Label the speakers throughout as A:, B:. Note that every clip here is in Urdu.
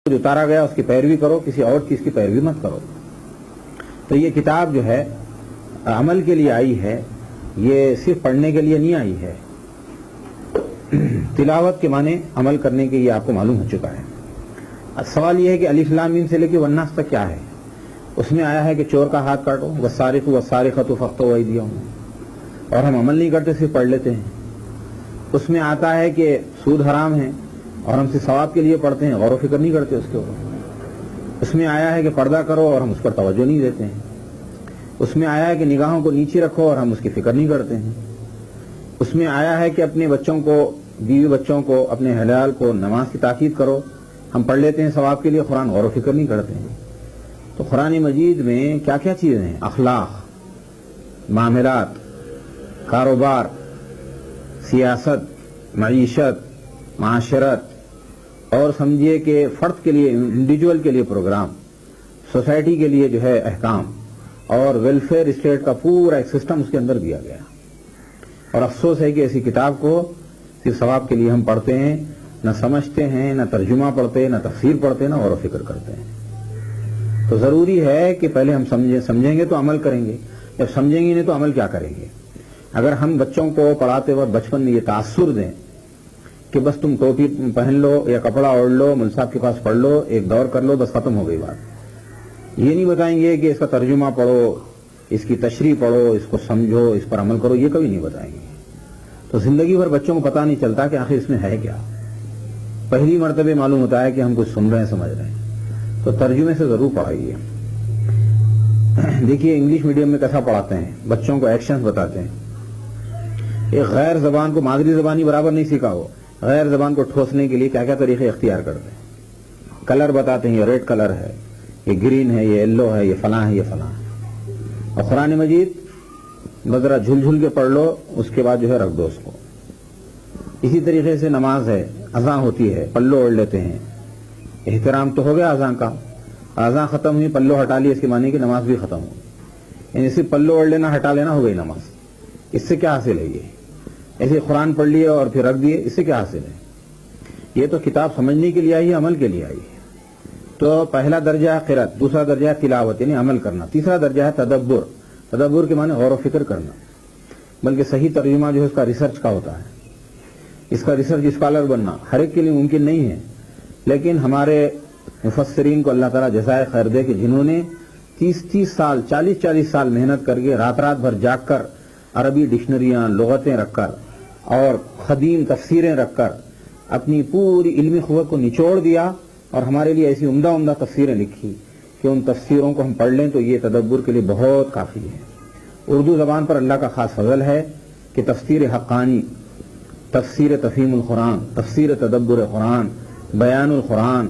A: جو اتارا گیا اس کی پیروی کرو، کسی اور چیز کی پیروی مت کرو۔ تو یہ کتاب جو ہے عمل کے لیے آئی ہے، یہ صرف پڑھنے کے لیے نہیں آئی ہے۔ تلاوت کے معنی عمل کرنے کے یہ آپ کو معلوم ہو چکا ہے۔ سوال یہ ہے کہ الف لام میم سے لے کے والناس تک کیا ہے؟ اس میں آیا ہے کہ چور کا ہاتھ کاٹو، والسارق والسارقۃ فاقطعوا ایدیہم، اور ہم عمل نہیں کرتے، صرف پڑھ لیتے ہیں۔ اس میں آتا ہے کہ سود حرام ہے اور ہم سے ثواب کے لیے پڑھتے ہیں، غور و فکر نہیں کرتے اس کے اوپر۔ اس میں آیا ہے کہ پردہ کرو اور ہم اس پر توجہ نہیں دیتے ہیں۔ اس میں آیا ہے کہ نگاہوں کو نیچے رکھو اور ہم اس کی فکر نہیں کرتے ہیں۔ اس میں آیا ہے کہ اپنے بچوں کو، بیوی بچوں کو، اپنے حلال کو نماز کی تاکید کرو، ہم پڑھ لیتے ہیں ثواب کے لیے، قرآن غور و فکر نہیں کرتے ہیں۔ تو قرآن مجید میں کیا کیا چیزیں ہیں؟ اخلاق، معاملات، کاروبار، سیاست، معیشت، معاشرت، اور سمجھیے کہ فرد کے لیے، انڈیویجول کے لیے پروگرام، سوسائٹی کے لیے جو ہے احکام، اور ویلفیئر اسٹیٹ کا پورا ایک سسٹم اس کے اندر دیا گیا۔ اور افسوس ہے کہ ایسی کتاب کو صرف ثواب کے لیے ہم پڑھتے ہیں، نہ سمجھتے ہیں، نہ ترجمہ پڑھتے، نہ تفسیر پڑھتے، نہ غور و فکر کرتے ہیں۔ تو ضروری ہے کہ پہلے ہم سمجھیں گے تو عمل کریں گے، جب سمجھیں گے نہیں تو عمل کیا کریں گے؟ اگر ہم بچوں کو پڑھاتے وقت بچپن میں یہ تاثر دیں کہ بس تم ٹوپی پہن لو یا کپڑا اوڑھ لو، مول صاحب کے پاس پڑھ لو، ایک دور کر لو، بس ختم ہو گئی بات، یہ نہیں بتائیں گے کہ اس کا ترجمہ پڑھو، اس کی تشریح پڑھو، اس کو سمجھو، اس پر عمل کرو، یہ کبھی نہیں بتائیں گے، تو زندگی بھر بچوں کو پتہ نہیں چلتا کہ آخر اس میں ہے کیا۔ پہلی مرتبہ معلوم ہوتا ہے کہ ہم کچھ سن رہے ہیں، سمجھ رہے ہیں۔ تو ترجمے سے ضرور پڑھائیے۔ دیکھیے انگلش میڈیم میں کیسا پڑھاتے ہیں، بچوں کو ایکشنز بتاتے ہیں۔ ایک غیر زبان کو مادری زبانی برابر نہیں سیکھا ہو، غیر زبان کو ٹھوسنے کے لیے کیا کیا طریقے اختیار کرتے ہیں۔ کلر بتاتے ہیں، یہ ریڈ کلر ہے، یہ گرین ہے، یہ یلو ہے، یہ فلاں ہے، یہ فلاں ہے۔ اور قرآن مجید ذرا جھل جھل کے پڑھ لو، اس کے بعد جو ہے رکھ دو اس کو۔ اسی طریقے سے نماز ہے، اذان ہوتی ہے، پلو اوڑھ لیتے ہیں، احترام تو ہو گیا اذان کا، اذان ختم ہوئی، پلو ہٹا لیے، اس کے معنی کہ نماز بھی ختم ہو، یعنی صرف پلو اوڑھ لینا، ہٹا لینا، ہو گئی نماز۔ اس سے کیا حاصل ہے؟ یہ ایسے قرآن پڑھ لیے اور پھر رکھ دیے، اس سے کیا حاصل ہے؟ یہ تو کتاب سمجھنے کے لیے آئی ہے، عمل کے لیے آئی ہے۔ تو پہلا درجہ ہے قرأت، دوسرا درجہ ہے تلاوت یعنی عمل کرنا، تیسرا درجہ ہے تدبر۔ تدبر کے معنی غور و فکر کرنا، بلکہ صحیح ترجمہ جو ہے اس کا ریسرچ کا ہوتا ہے، اس کا ریسرچ اسکالر بننا ہر ایک کے لیے ممکن نہیں ہے، لیکن ہمارے مفسرین کو اللہ تعالیٰ جزائے خیر دے کہ جنہوں نے 30 سال، 40 سال محنت کر کے رات بھر جاگ کر عربی ڈکشنریاں، لغتیں رکھ کر اور قدیم تفسیریں رکھ کر اپنی پوری علمی قوت کو نچوڑ دیا اور ہمارے لیے ایسی عمدہ تفسیریں لکھی کہ ان تفسیروں کو ہم پڑھ لیں تو یہ تدبر کے لیے بہت کافی ہے۔ اردو زبان پر اللہ کا خاص فضل ہے کہ تفسیر حقانی، تفسیر تفہیم القرآن، تفسیر تدبر قرآن، بیان القرآن،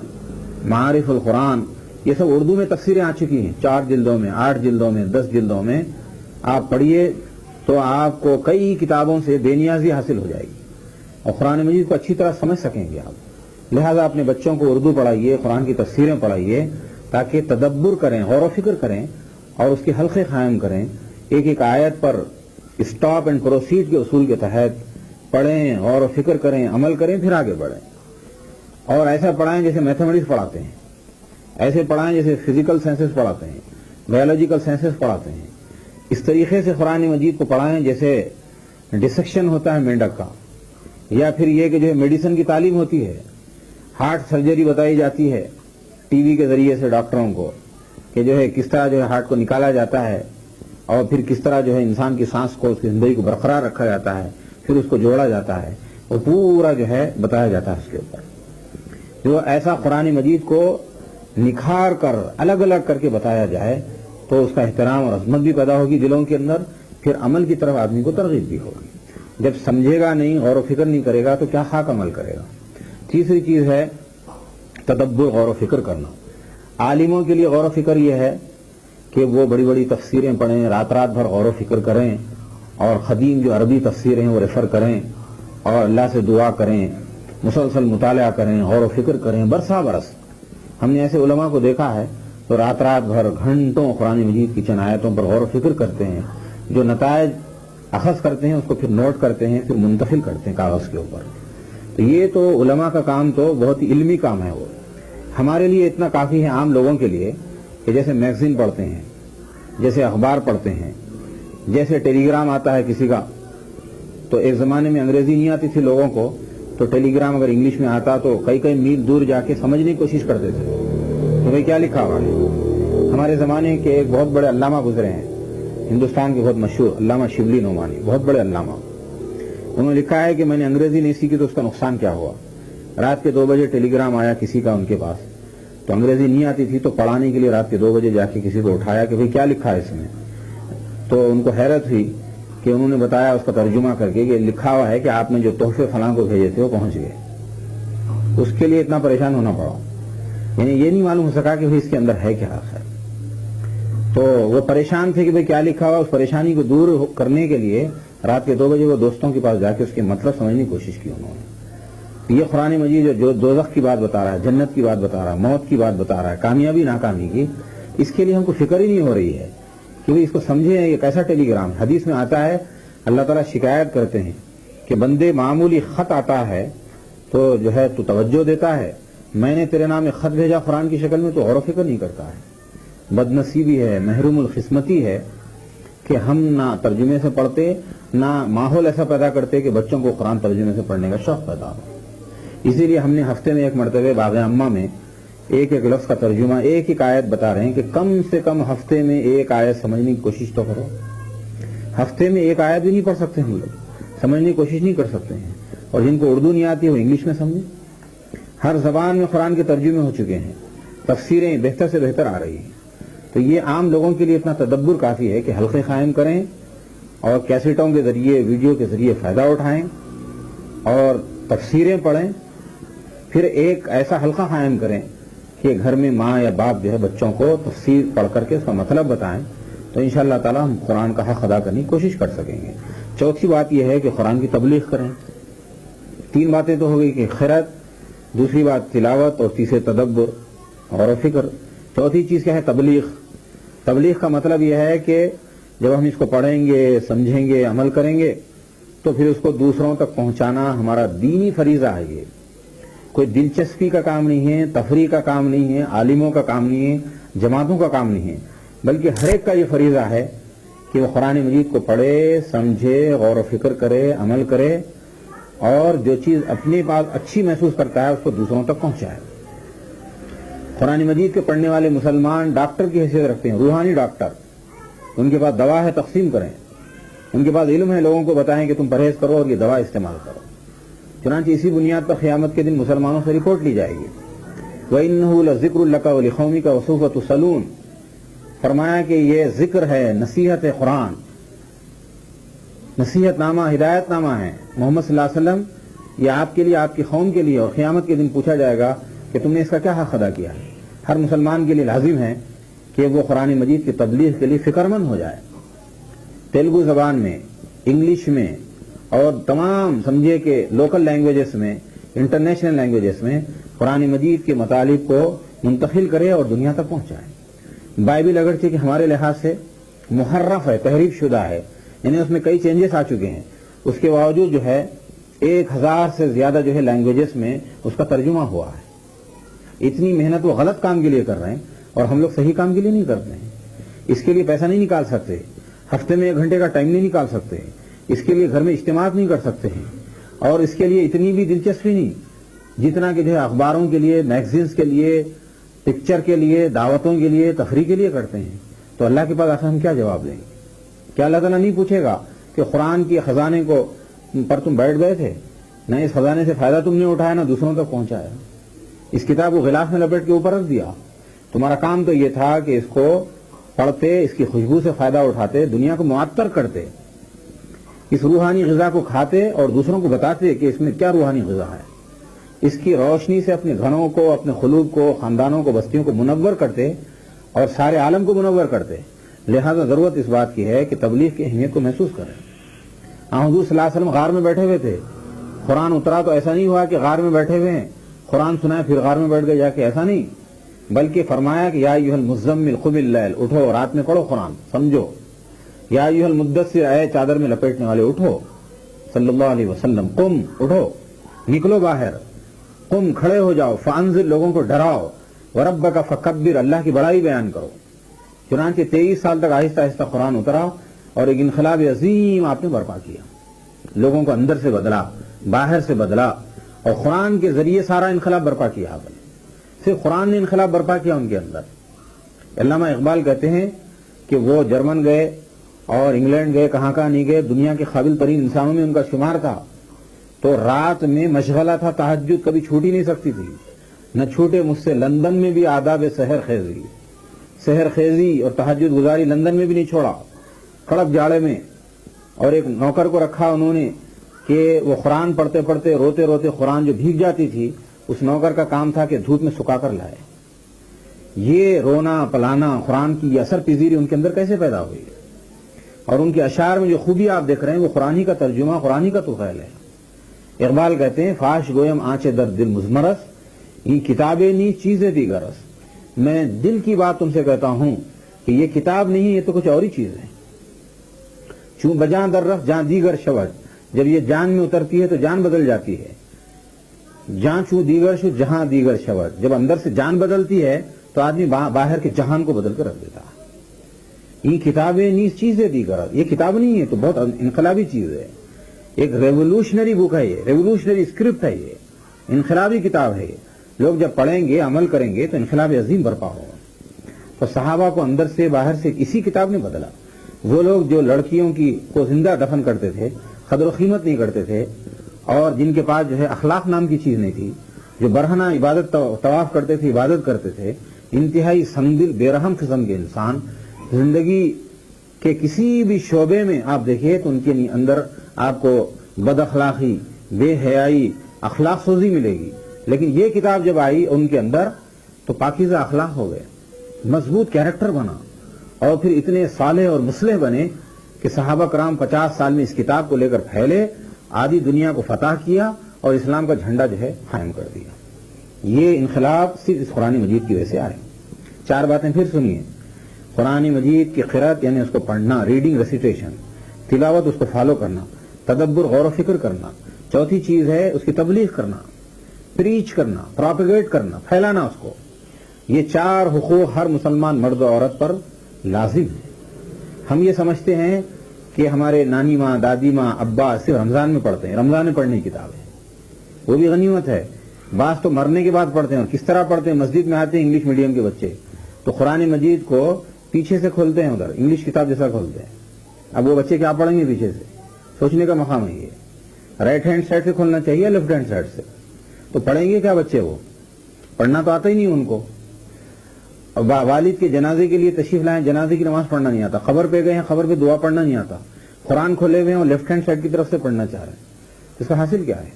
A: معارف القرآن، یہ سب اردو میں تفسیریں آ چکی ہیں، 4 جلدوں میں، 8 جلدوں میں، 10 جلدوں میں۔ آپ پڑھیے تو آپ کو کئی کتابوں سے بے نیازی حاصل ہو جائے گی اور قرآن مجید کو اچھی طرح سمجھ سکیں گے آپ۔ لہذا اپنے بچوں کو اردو پڑھائیے، قرآن کی تفسیریں پڑھائیے، تاکہ تدبر کریں، غور و فکر کریں اور اس کے حلقے قائم کریں۔ ایک ایک آیت پر اسٹاپ اینڈ پروسیڈ کے اصول کے تحت پڑھیں، غور و فکر کریں، عمل کریں، پھر آگے بڑھیں۔ اور ایسا پڑھائیں جیسے میتھمیٹکس پڑھاتے ہیں، ایسے پڑھائیں جیسے فزیکل سائنسز پڑھاتے ہیں، بایولوجیکل سائنسز پڑھاتے ہیں۔ اس طریقے سے قرآن مجید کو پڑھائیں جیسے ڈسیکشن ہوتا ہے مینڈک کا، یا پھر یہ کہ جو ہے میڈیسن کی تعلیم ہوتی ہے، ہارٹ سرجری بتائی جاتی ہے ٹی وی کے ذریعے سے ڈاکٹروں کو کہ جو ہے کس طرح جو ہے ہارٹ کو نکالا جاتا ہے اور پھر کس طرح جو ہے انسان کی سانس کو، اس کی زندگی کو برقرار رکھا جاتا ہے، پھر اس کو جوڑا جاتا ہے، وہ پورا جو ہے بتایا جاتا ہے اس کے اوپر۔ جو ایسا قرآن مجید کو نکھار کر الگ الگ کر کے بتایا جائے تو اس کا احترام اور عظمت بھی پیدا ہوگی دلوں کے اندر، پھر عمل کی طرف آدمی کو ترغیب بھی ہوگی۔ جب سمجھے گا نہیں، غور و فکر نہیں کرے گا تو کیا خاک عمل کرے گا۔ تیسری چیز ہے تدبر، غور و فکر کرنا۔ عالموں کے لیے غور و فکر یہ ہے کہ وہ بڑی بڑی تفسیریں پڑھیں، رات بھر غور و فکر کریں اور قدیم جو عربی تفسیریں ہیں وہ ریفر کریں اور اللہ سے دعا کریں، مسلسل مطالعہ کریں، غور و فکر کریں، برسا برس۔ ہم نے ایسے علماء کو دیکھا ہے تو رات بھر گھنٹوں قرآن مجید کی چند آیتوں پر غور و فکر کرتے ہیں، جو نتائج اخذ کرتے ہیں اس کو پھر نوٹ کرتے ہیں، پھر منتقل کرتے ہیں کاغذ کے اوپر۔ تو یہ تو علماء کا کام تو بہت ہی علمی کام ہے وہ۔ ہمارے لیے اتنا کافی ہے عام لوگوں کے لیے کہ جیسے میگزین پڑھتے ہیں، جیسے اخبار پڑھتے ہیں، جیسے ٹیلی گرام آتا ہے کسی کا، تو ایک زمانے میں انگریزی نہیں آتی تھی لوگوں کو، تو ٹیلی گرام اگر انگلش میں آتا تو کئی کئی میل دور جا کے سمجھنے کی کوشش کرتے تھے کہ بھئی کیا لکھا ہوا ہے۔ ہمارے زمانے کے ایک بہت بڑے علامہ گزرے ہیں، ہندوستان کے بہت مشہور علامہ شبلی نعمانی، بہت بڑے علامہ، انہوں نے لکھا ہے کہ میں نے انگریزی نہیں سیکھی تو اس کا نقصان کیا ہوا۔ رات کے 2 بجے ٹیلی گرام آیا کسی کا ان کے پاس، تو انگریزی نہیں آتی تھی، تو پڑھانے کے لیے رات کے 2 بجے جا کے کسی کو اٹھایا کہ بھئی کیا لکھا ہے اس میں، تو ان کو حیرت ہوئی کہ انہوں نے بتایا اس کا ترجمہ کر کے کہ لکھا ہوا ہے کہ آپ نے جو تحفے فلاں کو بھیجے تھے وہ پہنچ گئے۔ اس کے لیے اتنا پریشان ہونا پڑا، یعنی یہ نہیں معلوم ہو سکا کہ اس کے اندر ہے کیا آخر۔ تو وہ پریشان تھے کہ بھئی کیا لکھا ہوا، اس پریشانی کو دور کرنے کے لیے رات کے 2 بجے وہ دوستوں کے پاس جا کے اس کے مطلب سمجھنے کی کوشش کی انہوں نے۔ یہ قرآن مجید جو دوزخ کی بات بتا رہا ہے، جنت کی بات بتا رہا ہے، موت کی بات بتا رہا ہے، کامیابی ناکامی کی، اس کے لیے ہم کو فکر ہی نہیں ہو رہی ہے کہ اس کو سمجھیں یہ کیسا ٹیلی گرام ہے۔ حدیث میں آتا ہے اللہ تعالیٰ شکایت کرتے ہیں کہ بندے معمولی خط آتا ہے تو جو ہے تو توجہ دیتا ہے، میں نے تیرے نام ایک خط بھیجا قرآن کی شکل میں تو غور و فکر نہیں کرتا ہے۔ بدنصیبی ہے، محروم القسمتی ہے کہ ہم نہ ترجمے سے پڑھتے، نہ ماحول ایسا پیدا کرتے کہ بچوں کو قرآن ترجمے سے پڑھنے کا شوق پیدا ہو۔ اسی لیے ہم نے ہفتے میں ایک مرتبہ باغ امہ میں ایک ایک لفظ کا ترجمہ، ایک ایک آیت بتا رہے ہیں کہ کم سے کم ہفتے میں ایک آیت سمجھنے کی کوشش تو کرو۔ ہفتے میں ایک آیت بھی نہیں پڑھ سکتے ہم لوگ، سمجھنے کی کوشش نہیں کر سکتے ہیں، اور جن کو اردو نہیں آتی وہ انگلش میں سمجھیں۔ ہر زبان میں قرآن کے ترجمے ہو چکے ہیں، تفسیریں بہتر سے بہتر آ رہی ہیں۔ تو یہ عام لوگوں کے لیے اتنا تدبر کافی ہے کہ حلقے قائم کریں اور کیسٹوں کے ذریعے، ویڈیو کے ذریعے فائدہ اٹھائیں اور تفسیریں پڑھیں، پھر ایک ایسا حلقہ قائم کریں کہ گھر میں ماں یا باپ جو ہے بچوں کو تفسیر پڑھ کر کے اس کا مطلب بتائیں، تو انشاءاللہ تعالی ہم قرآن کا حق ادا کرنے کی کوشش کر سکیں گے۔ چوتھی بات یہ ہے کہ قرآن کی تبلیغ کریں۔ 3 باتیں تو ہو گئی کہ خیرات، دوسری بات تلاوت، اور تیسرے تدبر، غور و فکر۔ چوتھی چیز کیا ہے؟ تبلیغ۔ تبلیغ کا مطلب یہ ہے کہ جب ہم اس کو پڑھیں گے، سمجھیں گے، عمل کریں گے تو پھر اس کو دوسروں تک پہنچانا ہمارا دینی فریضہ ہے۔ یہ کوئی دلچسپی کا کام نہیں ہے، تفریح کا کام نہیں ہے، عالموں کا کام نہیں ہے، جماعتوں کا کام نہیں ہے، بلکہ ہر ایک کا یہ فریضہ ہے کہ وہ قرآن مجید کو پڑھے، سمجھے، غور و فکر کرے، عمل کرے، اور جو چیز اپنے پاس اچھی محسوس کرتا ہے اس کو دوسروں تک پہنچائے۔ قرآن مجید کے پڑھنے والے مسلمان ڈاکٹر کی حیثیت رکھتے ہیں، روحانی ڈاکٹر۔ ان کے پاس دوا ہے، تقسیم کریں۔ ان کے پاس علم ہے، لوگوں کو بتائیں کہ تم پرہیز کرو اور یہ دوا استعمال کرو۔ چنانچہ اسی بنیاد پر قیامت کے دن مسلمانوں سے رپورٹ لی جائے گی۔ وَإِنَّهُ لَذِكْرٌ لَكَ وَلِقَوْمِكَ وَسَوْفَ تُسْأَلُونَ، فرمایا کہ یہ ذکر ہے، نصیحت ہے، قرآن نصیحت نامہ، ہدایت نامہ ہے محمد صلی اللہ علیہ وسلم، یہ آپ کے لیے، آپ کی قوم کے لیے، اور قیامت کے دن پوچھا جائے گا کہ تم نے اس کا کیا حق ادا کیا ہے۔ ہر مسلمان کے لیے لازم ہے کہ وہ قرآن مجید کی تبلیغ کے لیے فکر مند ہو جائے، تیلگو زبان میں، انگلش میں، اور تمام سمجھے کہ لوکل لینگویجز میں، انٹرنیشنل لینگویجز میں قرآن مجید کے مطالب کو منتقل کرے اور دنیا تک پہنچائے۔ بائبل اگرچہ کہ ہمارے لحاظ سے محرف ہے، تحریف شدہ ہے، یعنی اس میں کئی چینجز آ چکے ہیں، اس کے باوجود جو ہے 1000 سے زیادہ جو ہے لینگویجز میں اس کا ترجمہ ہوا ہے۔ اتنی محنت وہ غلط کام کے لیے کر رہے ہیں اور ہم لوگ صحیح کام کے لیے نہیں کرتے ہیں۔ اس کے لیے پیسہ نہیں نکال سکتے، ہفتے میں 1 گھنٹے کا ٹائم نہیں نکال سکتے، اس کے لیے گھر میں اجتماع نہیں کر سکتے ہیں، اور اس کے لیے اتنی بھی دلچسپی نہیں جتنا کہ جو ہے اخباروں کے لیے، میگزینز کے لیے، پکچر کے لیے، دعوتوں کے لیے، تفریح کے لیے کرتے ہیں۔ تو اللہ کے پاس آخر ہم کیا جواب دیں گے؟ کیا اللہ تعالیٰ نہیں پوچھے گا کہ قرآن کے خزانے کو پر تم بیٹھ گئے تھے، نہ اس خزانے سے فائدہ تم نے اٹھایا، نہ دوسروں تک پہنچایا، اس کتاب کو غلاف میں لپیٹ کے اوپر رکھ دیا، تمہارا کام تو یہ تھا کہ اس کو پڑھتے، اس کی خوشبو سے فائدہ اٹھاتے، دنیا کو معطر کرتے، اس روحانی غذا کو کھاتے اور دوسروں کو بتاتے کہ اس میں کیا روحانی غذا ہے، اس کی روشنی سے اپنے گھروں کو، اپنے خلوق کو، خاندانوں کو، بستیوں کو منور کرتے اور سارے عالم کو منور کرتے۔ لہذا ضرورت اس بات کی ہے کہ تبلیغ کی اہمیت کو محسوس کریں۔ حضور صلی اللہ علیہ وسلم غار میں بیٹھے ہوئے تھے، قرآن اترا تو ایسا نہیں ہوا کہ غار میں بیٹھے ہوئے ہیں، قرآن سنایا پھر غار میں بیٹھ گئے جا کے، ایسا نہیں، بلکہ فرمایا کہ یا ایھا المزمل قم اللیل، اٹھو رات میں پڑھو قرآن، سمجھو۔ یا ایھا المدثر، اے چادر میں لپیٹنے والے اٹھو، صلی اللہ علیہ وسلم، قم، اٹھو، نکلو باہر، قم، کھڑے ہو جاؤ، فانذر، لوگوں کو ڈراؤ، وربک فکبر، اللہ کی بڑائی بیان کرو۔ چنانچہ 23 سال تک آہستہ آہستہ قرآن اترا اور ایک انقلاب عظیم آپ نے برپا کیا، لوگوں کو اندر سے بدلا، باہر سے بدلا، اور قرآن کے ذریعے سارا انقلاب برپا کیا آپ نے۔ صرف قرآن نے انقلاب برپا کیا ان کے اندر۔ علامہ اقبال کہتے ہیں کہ وہ جرمن گئے اور انگلینڈ گئے، کہاں کہاں نہیں گئے، دنیا کے قابل ترین انسانوں میں ان کا شمار تھا، تو رات میں مشغلہ تھا، تہجد کبھی چھوٹ ہی نہیں سکتی تھی، نہ چھوٹے مجھ سے لندن میں بھی آداب سحر خیزی اور تہجد گزاری لندن میں بھی نہیں چھوڑا، کڑک جاڑے میں۔ اور ایک نوکر کو رکھا انہوں نے کہ وہ قرآن پڑھتے پڑھتے روتے روتے قرآن جو بھیگ جاتی تھی، اس نوکر کا کام تھا کہ دھوپ میں سکھا کر لائے۔ یہ رونا پلانا، قرآن کی یہ اثر پذیری ان کے اندر کیسے پیدا ہوئی؟ اور ان کے اشعار میں جو خوبی آپ دیکھ رہے ہیں وہ قرآن ہی کا ترجمہ، قرآن ہی کا طفیل ہے۔ اقبال کہتے ہیں فاش گویم آنچے در دل مزمرس، یہ کتابیں نہیں چیزیں دیگرس۔ میں دل کی بات تم سے کہتا ہوں کہ یہ کتاب نہیں، یہ تو کچھ اور ہی چیز ہے۔ چون بجاں در رخ جہاں دیگر شود، جب یہ جان میں اترتی ہے تو جان بدل جاتی ہے۔ جہاں چوں دیگر شو جہاں دیگر شود، جب اندر سے جان بدلتی ہے تو آدمی باہر کے جہان کو بدل کر رکھ دیتا ہے۔ یہ کتابیں نیز چیزیں دیگر، یہ کتاب نہیں ہے تو بہت انقلابی چیز ہے، ایک ریولوشنری بک ہے، یہ ریولوشنری اسکرپٹ ہے، یہ انقلابی کتاب ہے۔ لوگ جب پڑھیں گے، عمل کریں گے تو انقلاب عظیم برپا ہوگا۔ تو صحابہ کو اندر سے باہر سے اسی کتاب نے بدلا۔ وہ لوگ جو لڑکیوں کو زندہ دفن کرتے تھے، قدر و قیمت نہیں کرتے تھے، اور جن کے پاس جو ہے اخلاق نام کی چیز نہیں تھی، جو برہنہ عبادت طواف کرتے تھے، عبادت کرتے تھے، انتہائی سنگدل بے رحم قسم کے انسان، زندگی کے کسی بھی شعبے میں آپ دیکھیے تو ان کے اندر آپ کو بد اخلاقی، بے حیائی، اخلاق سوزی ملے گی۔ لیکن یہ کتاب جب آئی ان کے اندر تو پاکیزہ اخلاق ہو گئے، مضبوط کیریکٹر بنا، اور پھر اتنے صالح اور مصلح بنے کہ صحابہ کرام 50 سال میں اس کتاب کو لے کر پھیلے، آدھی دنیا کو فتح کیا اور اسلام کا جھنڈا جو ہے قائم کر دیا۔ یہ انقلاب صرف اس قرآن مجید کی وجہ سے آئے۔ 4 باتیں پھر سنیے۔ قرآن مجید کی قرأت یعنی اس کو پڑھنا، ریڈنگ ریسیٹیشن، تلاوت اس کو فالو کرنا، تدبر غور و فکر کرنا۔ چوتھی چیز ہے اس کی تبلیغ کرنا، پریچ کرنا، پراپیگیٹ کرنا، پھیلانا اس کو۔ یہ 4 حقوق ہر مسلمان مرد و عورت پر لازم ہے۔ ہم یہ سمجھتے ہیں کہ ہمارے نانی ماں، دادی ماں، ابا صرف رمضان میں پڑھتے ہیں، رمضان میں پڑھنے کی کتاب ہے، وہ بھی غنیمت ہے۔ بعض تو مرنے کے بعد پڑھتے ہیں، اور کس طرح پڑھتے ہیں؟ مسجد میں آتے ہیں انگلش میڈیم کے بچے تو قرآن مجید کو پیچھے سے کھولتے ہیں، ادھر انگلش کتاب جیسا کھولتے ہیں۔ اب وہ بچے کیا پڑھیں گے پیچھے سے؟ سوچنے کا مقام ہے یہ۔ رائٹ ہینڈ سائڈ سے کھولنا چاہیے، لیفٹ ہینڈ سائڈ سے، تو پڑھیں گے کیا بچے؟ وہ پڑھنا تو آتا ہی نہیں ان کو۔ والد کے جنازے کے لیے تشریف لائیں، جنازے کی نماز پڑھنا نہیں آتا، قبر پہ گئے ہیں، قبر پہ دعا پڑھنا نہیں آتا، قرآن کھولے ہوئے ہیں اور لیفٹ ہینڈ سائڈ کی طرف سے پڑھنا چاہ رہے ہیں، اس کا حاصل کیا ہے؟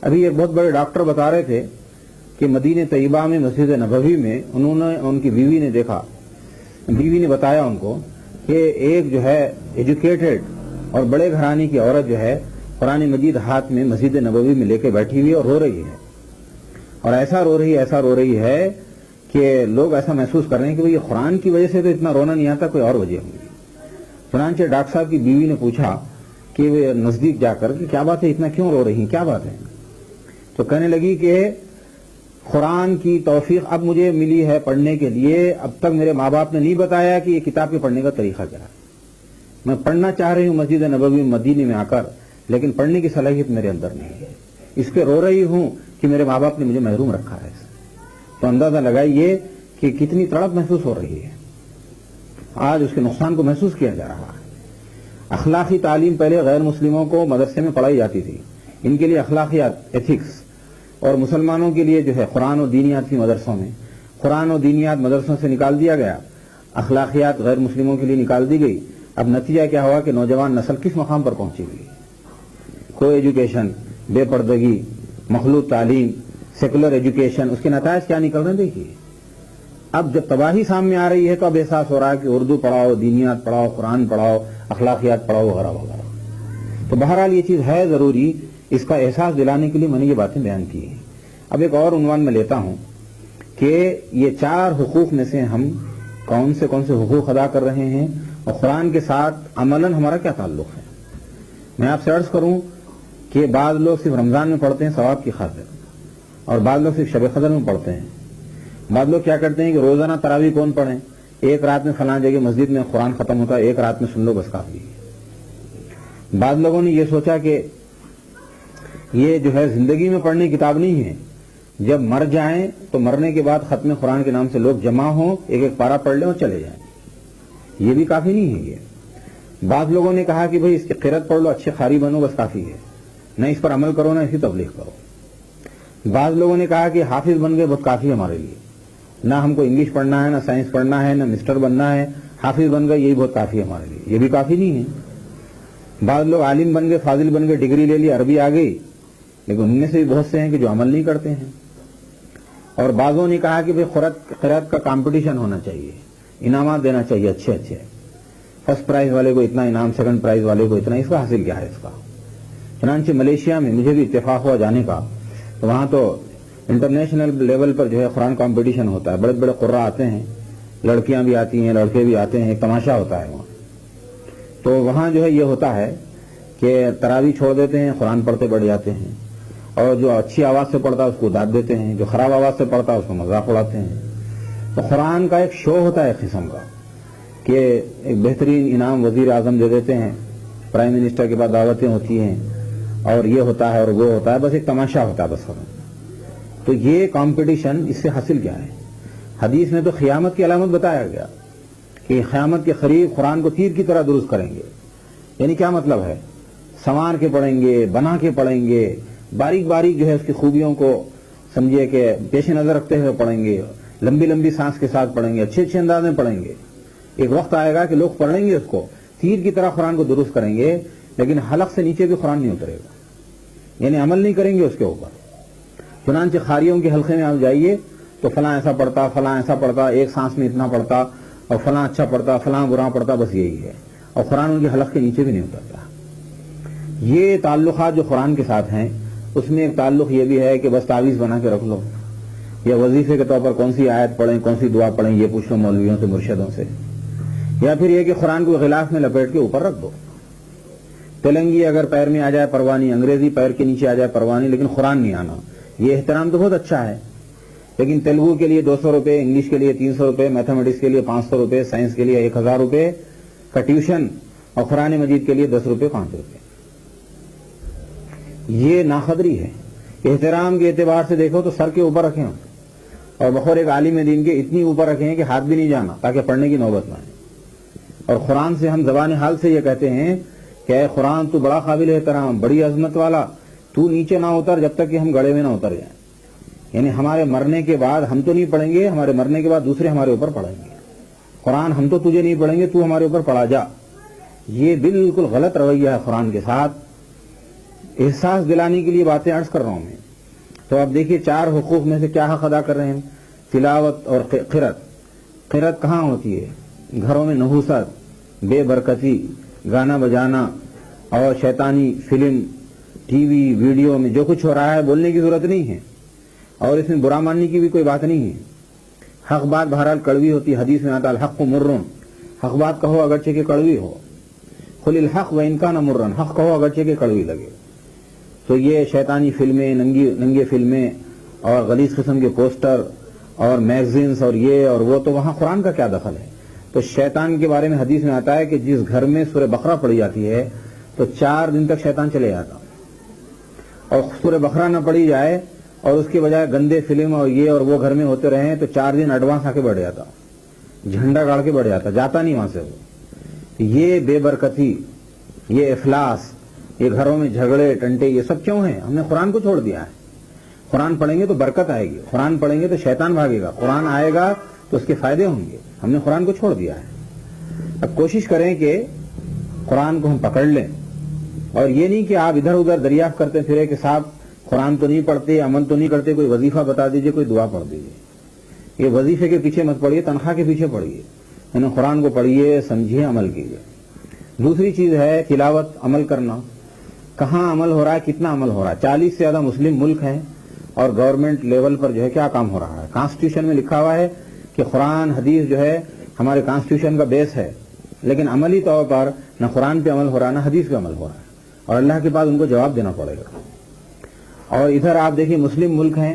A: ابھی ایک بہت بڑے ڈاکٹر بتا رہے تھے کہ مدینہ طیبہ میں مسجد نبوی میں انہوں نے، ان کی بیوی نے دیکھا، بیوی نے بتایا ان کو کہ ایک جو ہے ایجوکیٹڈ اور بڑے گھرانے کی عورت جو ہے قرآن مجید ہاتھ میں مسجد نبوی میں لے کے بیٹھی ہوئی اور رو رہی ہے، اور ایسا رو رہی ہے کہ لوگ ایسا محسوس کر رہے ہیں کہ یہ قرآن کی وجہ سے تو اتنا رونا نہیں آتا، کوئی اور وجہ ہوگی۔ چنانچہ ڈاکٹر صاحب کی بیوی نے پوچھا کہ وہ نزدیک جا کر کہ کیا بات ہے، اتنا کیوں رو رہی ہیں، کیا بات ہے؟ تو کہنے لگی کہ قرآن کی توفیق اب مجھے ملی ہے پڑھنے کے لیے، اب تک میرے ماں باپ نے نہیں بتایا کہ یہ کتاب کے پڑھنے کا طریقہ کیا ہے۔ میں پڑھنا چاہ رہی ہوں مسجد نبوی مدینے میں آ کر، لیکن پڑھنے کی صلاحیت میرے اندر نہیں ہے، اس پہ رو رہی ہوں کہ میرے ماں باپ نے مجھے محروم رکھا ہے۔ تو اندازہ لگائیے کہ کتنی تڑپ محسوس ہو رہی ہے، آج اس کے نقصان کو محسوس کیا جا رہا ہے۔ اخلاقی تعلیم پہلے غیر مسلموں کو مدرسے میں پڑھائی جاتی تھی، ان کے لیے اخلاقیات، ایتھکس، اور مسلمانوں کے لیے جو ہے قرآن و دینیات کی مدرسوں میں، قرآن و دینیات مدرسوں سے نکال دیا گیا، اخلاقیات غیر مسلموں کے لیے نکال دی گئی۔ اب نتیجہ کیا ہوا کہ نوجوان نسل کس مقام پر پہنچی گئی؟ کو ایجوکیشن، بے پردگی، مخلوط تعلیم، سیکولر ایجوکیشن، اس کے نتائج کیا نکل رہے ہیں دیکھیے۔ اب جب تباہی سامنے آ رہی ہے تو اب احساس ہو رہا ہے کہ اردو پڑھاؤ، دینیات پڑھاؤ، قرآن پڑھاؤ، اخلاقیات پڑھاؤ وغیرہ وغیرہ۔ تو بہرحال یہ چیز ہے ضروری، اس کا احساس دلانے کے لیے میں نے یہ باتیں بیان کی ہیں۔ اب ایک اور عنوان میں لیتا ہوں کہ یہ 4 حقوق میں سے ہم کون سے حقوق ادا کر رہے ہیں، اور قرآن کے ساتھ عملاً ہمارا کیا تعلق ہے۔ میں آپ سے عرض کروں کہ بعض لوگ صرف رمضان میں پڑھتے ہیں ثواب کی خاطر، اور بعض لوگ صرف شب قدر میں پڑھتے ہیں، بعض لوگ کیا کرتے ہیں کہ روزانہ تراویح کون پڑھیں, ایک رات میں فلاں جگہ مسجد میں قرآن ختم ہوتا ہے, ایک رات میں سن لو بس کافی ہے. بعض لوگوں نے یہ سوچا کہ یہ جو ہے زندگی میں پڑھنے کی کتاب نہیں ہے, جب مر جائیں تو مرنے کے بعد ختم قرآن کے نام سے لوگ جمع ہوں, ایک ایک پارہ پڑھ لیں اور چلے جائیں. یہ بھی کافی نہیں ہے. یہ بعض لوگوں نے کہا کہ بھئی اس کی قرأت پڑھ لو, اچھے قاری بنو, بس کافی ہے, نہ اس پر عمل کرو نہ اسی تبلیغ کرو. بعض لوگوں نے کہا کہ حافظ بن گئے بہت کافی ہے ہمارے لیے, نہ ہم کو انگلش پڑھنا ہے, نہ سائنس پڑھنا ہے, نہ مسٹر بننا ہے, حافظ بن گئے یہی بہت کافی ہے ہمارے لیے. یہ بھی کافی نہیں ہے. بعض لوگ عالم بن گئے, فاضل بن گئے, ڈگری لے لی, عربی آ گئی, لیکن ان میں سے بھی بہت سے ہیں کہ جو عمل نہیں کرتے ہیں. اور بعضوں نے کہا کہ قرأت کا کمپٹیشن ہونا چاہیے, انعامات دینا چاہیے اچھے اچھے, فرسٹ پرائز والے کو اتنا انعام, سیکنڈ پرائز والے کو اتنا. اس کا حاصل کیا ہے اس کا؟ چنانچہ ملیشیا میں مجھے بھی اتفاق ہوا جانے کا, تو وہاں تو انٹرنیشنل لیول پر جو ہے قرآن کمپٹیشن ہوتا ہے, بڑے بڑے قراء آتے ہیں, لڑکیاں بھی آتی ہیں, لڑکے بھی آتے ہیں, ایک تماشا ہوتا ہے وہاں. تو وہاں جو ہے یہ ہوتا ہے کہ تراویح چھوڑ دیتے ہیں, قرآن پڑھتے بڑھ جاتے ہیں, اور جو اچھی آواز سے پڑھتا ہے اس کو داد دیتے ہیں, جو خراب آواز سے پڑھتا ہے اس کو مذاق اڑاتے ہیں. تو قرآن کا ایک شو ہوتا ہے ایک قسم کا کہ ایک بہترین انعام وزیر اعظم دے دیتے ہیں, پرائم منسٹر کے بعد دعوتیں ہوتی ہیں, اور یہ ہوتا ہے اور وہ ہوتا ہے, بس ایک تماشا ہوتا ہے بس. تو یہ کمپٹیشن اس سے حاصل کیا ہے؟ حدیث میں تو قیامت کی علامت بتایا گیا کہ قیامت کے قریب قرآن کو تیر کی طرح درست کریں گے. یعنی کیا مطلب ہے؟ سنوار کے پڑھیں گے, بنا کے پڑھیں گے, باریک باریک جو ہے اس کی خوبیوں کو سمجھے کہ پیش نظر رکھتے ہوئے پڑھیں گے, لمبی لمبی سانس کے ساتھ پڑھیں گے, اچھے اچھے انداز میں پڑھیں گے. ایک وقت آئے گا کہ لوگ پڑھیں گے اس کو, تیر کی طرح قرآن کو درست کریں گے, لیکن حلق سے نیچے بھی قرآن نہیں اترے گا, یعنی عمل نہیں کریں گے اس کے اوپر. چنانچہ خاریوں کے حلقے میں آپ جائیے تو فلاں ایسا پڑھتا, فلاں ایسا پڑھتا, ایک سانس میں اتنا پڑھتا, اور فلاں اچھا پڑھتا, فلاں برا پڑھتا, بس یہی ہے, اور قرآن ان کے حلق کے نیچے بھی نہیں اترتا. یہ تعلقات جو قرآن کے ساتھ ہیں اس میں ایک تعلق یہ بھی ہے کہ بس تعویذ بنا کے رکھ لو, یا وظیفے کے طور پر کون سی آیت پڑھیں, کون سی دعا پڑھیں, یہ پوچھ لو مولویوں سے, مرشدوں سے. یا پھر یہ کہ قرآن کو غلاف میں لپیٹ کے اوپر رکھ دو. تیلنگی اگر پیر میں آ جائے پروانی, انگریزی پیر کے نیچے آ جائے پروانی, لیکن قرآن نہیں آنا. یہ احترام تو بہت اچھا ہے, لیکن تیلگو کے لیے 200 روپے, انگلش کے لیے 300 روپے, میتھمیٹکس کے لیے 500 روپے, سائنس کے لیے 1000 روپے کا ٹیوشن, اور قرآن مجید کے لیے 10 روپے 5 روپے. یہ ناقدری ہے. احترام کے اعتبار سے دیکھو تو سر کے اوپر رکھیں, اور بخور ایک عالم دین کے اتنی اوپر رکھیں کہ ہاتھ بھی نہیں جانا, تاکہ پڑھنے کی نوبت نہ آئے. اور قرآن سے ہم زبان حال سے یہ کہتے ہیں کہ اے قرآن تو بڑا قابل احترام, بڑی عظمت والا, تو نیچے نہ اتر جب تک کہ ہم گڑے میں نہ اتر جائیں. یعنی ہمارے مرنے کے بعد ہم تو نہیں پڑھیں گے, ہمارے مرنے کے بعد دوسرے ہمارے اوپر پڑھیں گے. قرآن ہم تو تجھے نہیں پڑھیں گے, تو ہمارے اوپر پڑھا جا. یہ بالکل غلط رویہ ہے قرآن کے ساتھ. احساس دلانے کے لیے باتیں عرض کر رہا ہوں میں. تو اب دیکھیے 4 حقوق میں سے کیا حق ادا کر رہے ہیں؟ تلاوت اور قرأت. قرأت کہاں ہوتی ہے؟ گھروں میں نحوست, بے برکتی, گانا بجانا, اور شیطانی فلم, ٹی وی, ویڈیو میں جو کچھ ہو رہا ہے بولنے کی ضرورت نہیں ہے, اور اس میں برا ماننے کی بھی کوئی بات نہیں ہے. حق بات بہرحال کڑوی ہوتی. حدیث میں آتا الحق مرن, حق بات کہو اگرچہ کہ کڑوی ہو. قل الحق و ان کان مرن, حق کہو اگرچہ کہ کڑوی لگے. تو یہ شیطانی فلمیں, ننگے فلمیں, اور غلیظ قسم کے پوسٹر اور میگزینز اور یہ اور وہ, تو وہاں قرآن کا کیا دخل ہے؟ تو شیطان کے بارے میں حدیث میں آتا ہے کہ جس گھر میں سورہ بقرہ پڑھی جاتی ہے تو 4 دن تک شیطان چلے جاتا, اور سورہ بقرہ نہ پڑھی جائے اور اس کے بجائے گندے فلم اور یہ اور وہ گھر میں ہوتے رہیں تو 4 دن ایڈوانس آ کے بیٹھ جاتا, جھنڈا گاڑ کے بیٹھ جاتا نہیں وہاں سے وہ. یہ بے برکتی, یہ افلاس, یہ گھروں میں جھگڑے ٹنٹے, یہ سب کیوں ہیں؟ ہم نے قرآن کو چھوڑ دیا ہے. قرآن پڑھیں گے تو برکت آئے گی, قرآن پڑھیں گے تو شیطان بھاگے گا, قرآن آئے گا تو اس کے فائدے ہوں گے. ہم نے قرآن کو چھوڑ دیا ہے. اب کوشش کریں کہ قرآن کو ہم پکڑ لیں, اور یہ نہیں کہ آپ ادھر ادھر دریافت کرتے پھرے کہ صاحب قرآن تو نہیں پڑھتے, عمل تو نہیں کرتے, کوئی وظیفہ بتا دیجئے, کوئی دعا پڑھ دیجئے. یہ وظیفے کے پیچھے مت پڑھیے, تنخواہ کے پیچھے پڑھیے. یعنی قرآن کو پڑھیے, سمجھیے, عمل کیجیے. دوسری چیز ہے تلاوت, عمل کرنا. کہاں عمل ہو رہا ہے, کتنا عمل ہو رہا ہے؟ 40 سے زیادہ مسلم ملک ہیں, اور گورنمنٹ لیول پر جو ہے کیا کام ہو رہا ہے؟ کانسٹیٹیوشن میں لکھا ہوا ہے کہ قرآن حدیث جو ہے ہمارے کانسٹیٹیوشن کا بیس ہے, لیکن عملی طور پر نہ قرآن پہ عمل ہو رہا, نہ حدیث پہ عمل ہو رہا ہے, اور اللہ کے پاس ان کو جواب دینا پڑے گا. اور ادھر آپ دیکھیے مسلم ملک ہیں,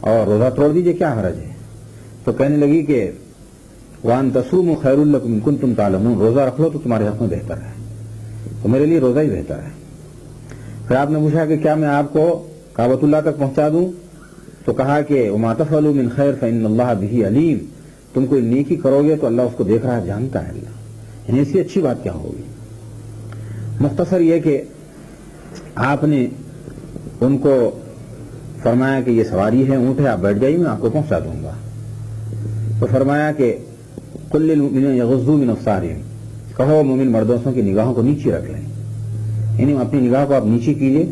A: اور روزہ توڑ دیجئے، کیا حرج ہے؟ تو کہنے لگی کہ وان تصوموا خیر لکم ان کنتم تعلمون، روزہ رکھ لو تو تمہارے حق میں بہتر ہے، تو میرے لیے روزہ ہی بہتر ہے۔ پھر آپ نے پوچھا کہ کیا میں آپ کو کعبۃ اللہ تک پہنچا دوں؟ تو کہا کہ وما تفعلوا من خیر فإن اللہ بہ علیم، تم کوئی نیکی کرو گے تو اللہ اس کو دیکھ رہا ہے، جانتا ہے اللہ، یعنی اس سے اچھی بات کیا ہوگی؟ مختصر یہ کہ آپ نے ان کو فرمایا کہ یہ سواری ہے، اونٹ ہے، آپ بیٹھ جائیے، میں آپ کو پہنچا دوں گا۔ تو فرمایا کہ قل للمؤمنین یغضوا من ابصارہم، کہو مومن مردوں کی نگاہوں کو نیچے رکھ لیں، یعنی اپنی نگاہ کو آپ نیچے کیجئے،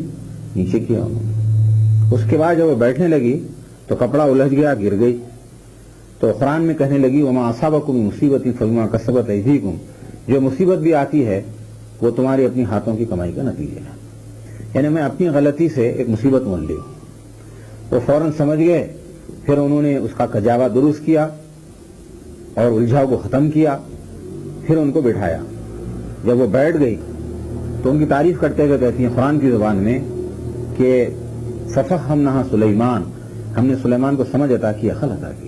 A: نیچے کیا انہوں نے۔ اس کے بعد جب وہ بیٹھنے لگی تو کپڑا الجھ گیا، گر گئی، تو قرآن میں کہنے لگی وما اصابکم من مصیبۃ فبما کسبت ایدیکم، جو مصیبت بھی آتی ہے وہ تمہاری اپنی ہاتھوں کی کمائی کا نتیجہ ہے، یعنی میں اپنی غلطی سے ایک مصیبت مول لی ہوں۔ وہ فوراً سمجھ گئے، پھر انہوں نے اس کا کجاوا درست کیا اور الجھاؤ کو ختم کیا، پھر ان کو بٹھایا۔ جب وہ بیٹھ گئی تو ان کی تعریف کرتے ہوئے کہتی ہیں قرآن کی زبان میں کہ ففہمناہا سلیمان، ہم نے سلیمان کو سمجھ عطا کی، عقل عطا کی،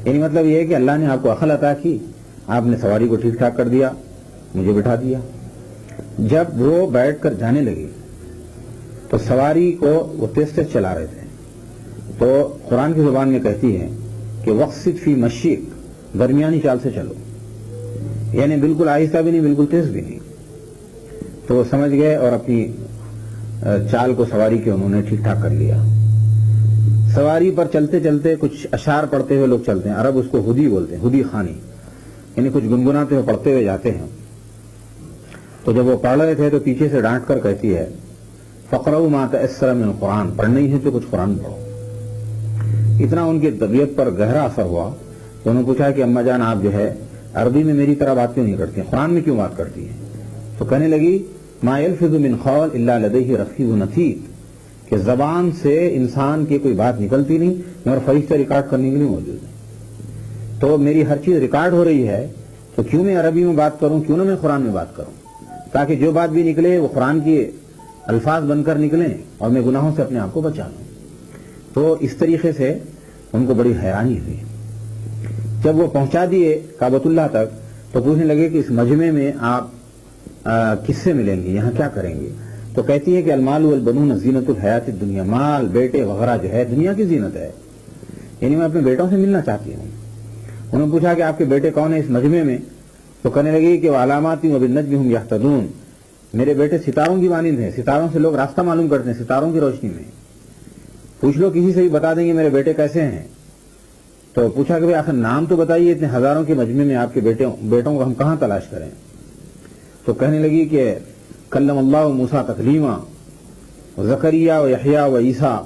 A: یعنی مطلب یہ ہے کہ اللہ نے آپ کو عقل عطا کی، آپ نے سواری کو ٹھیک ٹھاک کر دیا، مجھے بٹھا دیا۔ جب وہ بیٹھ کر جانے لگی تو سواری کو وہ تیز تیز چلا رہے تھے، تو قرآن کی زبان میں کہتی ہے کہ وقصد فی مشیک، درمیانی چال سے چلو، یعنی بالکل آہستہ بھی نہیں، بالکل تیز بھی نہیں۔ تو وہ سمجھ گئے اور اپنی چال کو سواری کے انہوں نے ٹھیک ٹھاک کر لیا۔ سواری پر چلتے چلتے کچھ اشعار پڑھتے ہوئے لوگ چلتے ہیں، عرب اس کو ہدی بولتے ہیں، ہدی خانی، یعنی کچھ گنگناتے ہوئے پڑھتے ہوئے جاتے ہیں۔ تو جب وہ پڑھ رہے تھے تو پیچھے سے ڈانٹ کر کہتی ہے فقرؤوا ما تیسر من القرآن، پڑھنا ہی ہے تو کچھ قرآن پڑھو۔ اتنا ان کی طبیعت پر گہرا اثر ہوا تو انہوں نے پوچھا کہ اماں جان آپ جو ہے عربی میں میری طرح بات کیوں نہیں کرتی ہیں، قرآن میں کیوں بات کرتی ہیں؟ تو کہنے لگی ما یلفظ من قول الا لدیہ رقیب عتید، کہ زبان سے انسان کی کوئی بات نکلتی نہیں مگر فرشتہ ریکارڈ کرنے کے لیے موجود ہے، تو میری ہر چیز ریکارڈ ہو رہی ہے، تو کیوں میں عربی میں بات کروں، کیوں نہ میں قرآن میں بات کروں، تاکہ جو بات بھی نکلے وہ قرآن کی الفاظ بن کر نکلیں اور میں گناہوں سے اپنے آپ کو بچا لوں۔ تو اس طریقے سے ان کو بڑی حیرانی ہوئی۔ جب وہ پہنچا دیے کعبۃ اللہ تک تو پوچھنے لگے کہ اس مجمع میں آپ کس سے ملیں گے، یہاں کیا کریں گے؟ تو کہتی ہے کہ المال والبنون زینت الحیات الدنیا، مال بیٹے وغیرہ جو ہے دنیا کی زینت ہے، یعنی میں اپنے بیٹوں سے ملنا چاہتی ہوں۔ انہوں نے پوچھا کہ آپ کے بیٹے کون ہیں اس مجمع میں؟ تو کہنے لگی کہ وعلامات وبالنجم هم یہتدون، میرے بیٹے ستاروں کی مانند ہیں، ستاروں سے لوگ راستہ معلوم کرتے ہیں، ستاروں کی روشنی میں۔ پوچھ لو کسی سے بھی بتا دیں گے میرے بیٹے کیسے ہیں۔ تو پوچھا کہ بھئی آخر نام تو بتائیے، اتنے ہزاروں کے مجمع میں آپ کے بیٹوں کو ہم کہاں تلاش کریں؟ تو کہنے لگی کہ کلم اللہ موسیٰ تکلیما زکریا و یحییٰ و عیسیٰ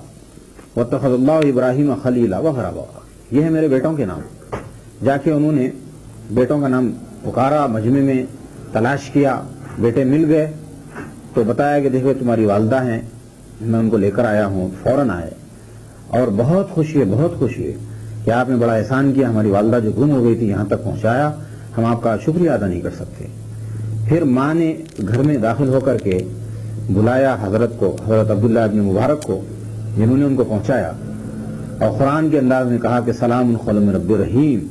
A: واتخذ اللہ ابراہیم خلیلا وغیرہ وغیرہ، یہ ہے میرے بیٹوں کے نام۔ جا کے انہوں نے بیٹوں کا نام پکارا، مجمع میں تلاش کیا، بیٹے مل گئے تو بتایا کہ دیکھو تمہاری والدہ ہیں، میں ان کو لے کر آیا ہوں۔ فوراً آئے اور بہت خوشی ہے، بہت خوشی ہے کہ آپ نے بڑا احسان کیا، ہماری والدہ جو گم ہو گئی تھی یہاں تک پہنچایا، ہم آپ کا شکریہ ادا نہیں کر سکتے۔ پھر ماں نے گھر میں داخل ہو کر کے بلایا حضرت کو، حضرت عبداللہ ابن مبارک کو، جنہوں نے ان کو پہنچایا، اور قرآن کے انداز میں کہا کہ سلام قول من رب رحیم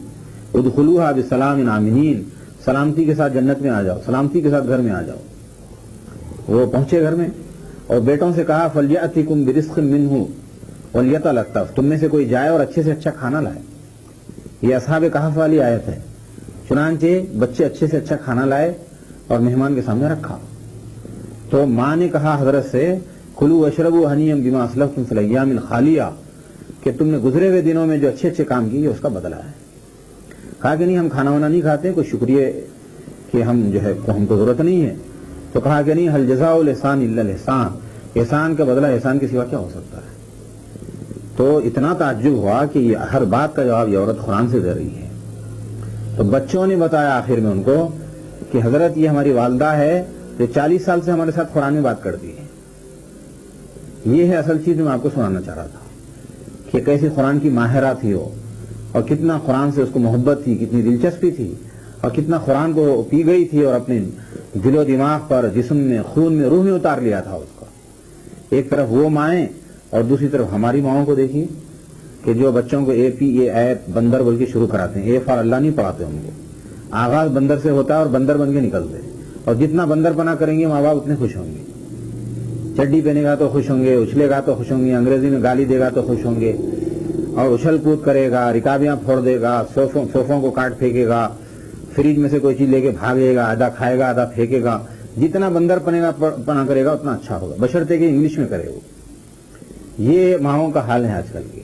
A: ادخلوها بسلام آمنین، سلامتی کے ساتھ جنت میں آ جاؤ، سلامتی کے ساتھ گھر میں آ جاؤ۔ وہ پہنچے گھر میں اور بیٹوں سے کہا فلیأتکم برزق منہ ولیتلطف، تم میں سے کوئی جائے اور اچھے سے اچھا کھانا لائے۔ یہ اصحاب کہف والی آیت ہے۔ چنانچہ بچے اچھے سے اچھا کھانا لائے اور مہمان کے سامنے رکھا۔ تو ماں نے کہا حضرت سے کلوا واشربوا ہنیئا بما اسلفتم فی الایام الخالیہ، کہ تم نے گزرے ہوئے دنوں میں جو اچھے اچھے کام کیے اس کا بدلہ ہے۔ کہا کہ نہیں ہم کھانا وانا نہیں کھاتے، کوئی شکریہ کہ ہم جو ہے ہم کو ضرورت نہیں ہے۔ تو کہا کہ نہیں، هل جزاء الاحسان الا الاحسان، احسان کا بدلہ احسان کے سوا کیا ہو سکتا ہے؟ تو اتنا تعجب ہوا کہ یہ ہر بات کا جواب یہ عورت قرآن سے دے رہی ہے۔ تو بچوں نے بتایا آخر میں ان کو کہ حضرت یہ ہماری والدہ ہے جو 40 سال سے ہمارے ساتھ قرآن میں بات کرتی ہے۔ یہ ہے اصل چیز میں آپ کو سنانا چاہ رہا تھا کہ کیسی قرآن کی ماہرہ تھی وہ، اور کتنا قرآن سے اس کو محبت تھی، کتنی دلچسپی تھی، اور کتنا قرآن کو پی گئی تھی اور اپنے دل و دماغ پر، جسم میں، خون میں، روح میں اتار لیا تھا اس کا۔ ایک طرف وہ مائیں اور دوسری طرف ہماری ماؤں کو دیکھیے، کہ جو بچوں کو اے پی اے ایت بندر بول کے شروع کراتے ہیں، اے فار اللہ نہیں پڑھاتے ان کو. آغاز بندر سے ہوتا ہے اور بندر بن کے نکلتے ہیں، اور جتنا بندر پنا کریں گے ماں باپ اتنے خوش ہوں گے. چڈی پہنے گا تو خوش ہوں گے، اچھلے گا تو خوش ہوں گے، انگریزی میں گالی دے گا تو خوش ہوں گے، اور اچھل کود کرے گا، رکابیاں پھوڑ دے گا، صوفوں کو کاٹ پھینکے گا، فریج میں سے کوئی چیز لے کے بھاگے گا، آدھا کھائے گا آدھا پھینکے گا. جتنا بندر پنا کرے گا اتنا اچھا ہوگا، بشرطے کہ انگلش میں کرے وہ. یہ ماؤں کا حال ہے آج کل کے.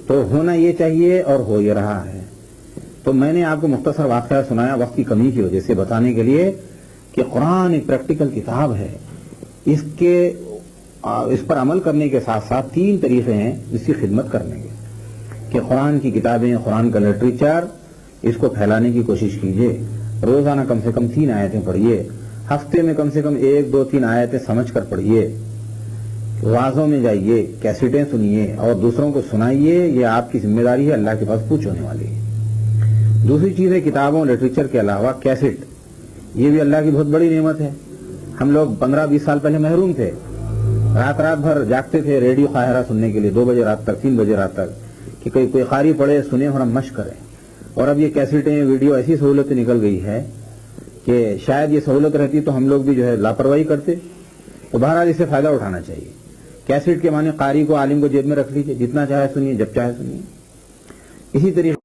A: تو ہونا یہ چاہیے اور ہو یہ رہا ہے. تو میں نے آپ کو مختصر واقعہ سنایا وقت کی کمی کی وجہ سے، بتانے کے لیے کہ قرآن ایک پریکٹیکل کتاب ہے. اس پر عمل کرنے کے ساتھ ساتھ 3 طریقے ہیں اس کی خدمت کرنے کے، کہ قرآن کی کتابیں، قرآن کا لٹریچر، اس کو پھیلانے کی کوشش کیجیے. روزانہ کم سے کم 3 آیتیں پڑھیے، ہفتے میں کم سے کم 1 2 3 آیتیں سمجھ کر پڑھیے. وعظوں میں جائیے، کیسٹیں سنیے اور دوسروں کو سنائیے. یہ آپ کی ذمہ داری ہے، اللہ کے پاس پوچھ ہونے والی ہے. دوسری چیز ہے کتابوں لٹریچر کے علاوہ کیسٹ. یہ بھی اللہ کی بہت بڑی نعمت ہے. ہم لوگ 15-20 سال پہلے محروم تھے، رات بھر جاگتے تھے ریڈیو قاہرہ سننے کے لیے 2 بجے رات تک، 3 بجے رات تک، کہ کوئی قاری پڑھے سنے اور ہم مشق کریں. اور اب یہ کیسٹیں ویڈیو ایسی سہولت نکل گئی ہے کہ شاید یہ سہولت رہتی تو ہم لوگ بھی جو ہے لاپرواہی کرتے. تو بہرحال اس سے فائدہ اٹھانا چاہیے. کیسٹ کے معنی قاری کو، عالم کو جیب میں رکھ لیجیے، جتنا چاہے سنیے، جب چاہے سنیے. اسی طریقے